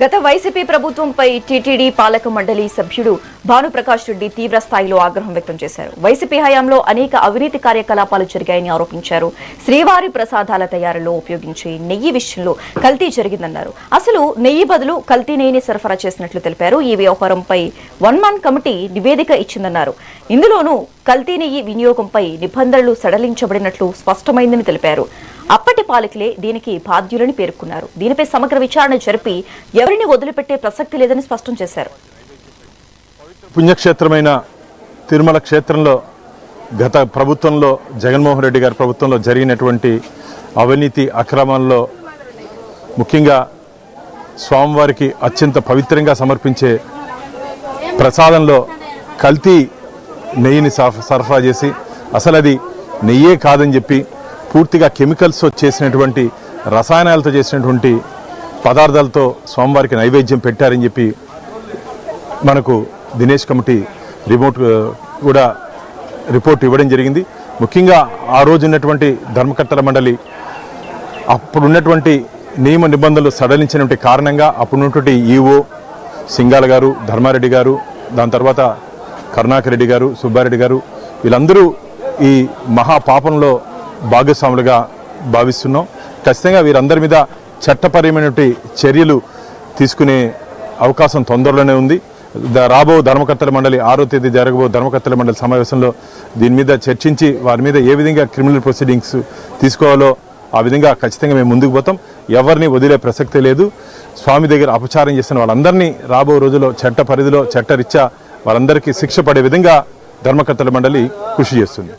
గత వైసీపీ ప్రభుత్వంపై టీటీడీ పాలక మండలి సభ్యుడు భానుప్రకాష్ రెడ్డి తీవ్ర స్థాయిలో ఆగ్రహం వ్యక్తం చేశారు. వైసీపీ హయాంలో అనేక అవినీతి కార్యకలాపాలు జరిగాయని ఆరోపించారు. శ్రీవారి ప్రసాదాల తయారీలో ఉపయోగించే నెయ్యి విషయంలో కల్తీ జరిగిందన్నారు. అసలు నెయ్యి బదులు కల్తీ నెయ్యిని సరఫరా చేసినట్లు తెలిపారు. ఈ వ్యవహారంపై 1 man కమిటీ నివేదిక ఇచ్చిందన్నారు. ఇందులోనూ కల్తీ నెయ్యి వినియోగంపై నిబంధనలు సడలించబడినట్లు స్పష్టమైందని తెలిపారు. అప్పటి పాలకులే దీనికి బాధ్యులని పేర్కొన్నారు. దీనిపై సమగ్ర విచారణ జరిపి ఎవరిని వదిలిపెట్టే ప్రసక్తి లేదని స్పష్టం చేశారు. పుణ్యక్షేత్రమైన తిరుమల క్షేత్రంలో గత ప్రభుత్వంలో జగన్మోహన్ రెడ్డి గారి ప్రభుత్వంలో జరిగినటువంటి అవినీతి అక్రమాల్లో ముఖ్యంగా స్వామివారికి అత్యంత పవిత్రంగా సమర్పించే ప్రసాదంలో కల్తీ నెయ్యిని సరఫరా చేసి అసలు అది నెయ్యే కాదని చెప్పి పూర్తిగా కెమికల్స్ చేసినటువంటి రసాయనాలతో చేసినటువంటి పదార్థాలతో స్వామివారికి నైవేద్యం పెట్టారని చెప్పి మనకు దినేష్ కమిటీ కూడా రిపోర్ట్ ఇవ్వడం జరిగింది. ముఖ్యంగా ఆ రోజు ఉన్నటువంటి ధర్మకర్తల మండలి అప్పుడున్నటువంటి నియమ నిబంధనలు సడలించినటువంటి కారణంగా అప్పుడున్నటువంటి ఈఓ సింగాల గారు, ధర్మారెడ్డి గారు, దాని తర్వాత కరుణాకర్ రెడ్డి గారు, సుబ్బారెడ్డి గారు వీళ్ళందరూ ఈ మహాపాపంలో భాగస్వాములుగా భావిస్తున్నాం. ఖచ్చితంగా వీరందరి మీద చట్టపరమైనటువంటి చర్యలు తీసుకునే అవకాశం తొందరలోనే ఉంది. రాబో ధర్మకర్తల మండలి 6వ తేదీ జరగబో ధర్మకర్తల మండలి సమావేశంలో దీని మీద చర్చించి వారి మీద ఏ విధంగా క్రిమినల్ ప్రొసీడింగ్స్ తీసుకోవాలో ఆ విధంగా ఖచ్చితంగా మేము ముందుకు పోతాం. ఎవరిని వదిలే ప్రసక్తే లేదు. స్వామి దగ్గర అపచారం చేసిన వాళ్ళందరినీ రాబో రోజుల్లో చట్ట పరిధిలో చట్టరీత్యా వాళ్ళందరికీ శిక్ష పడే విధంగా ధర్మకర్తల మండలి కృషి చేస్తుంది.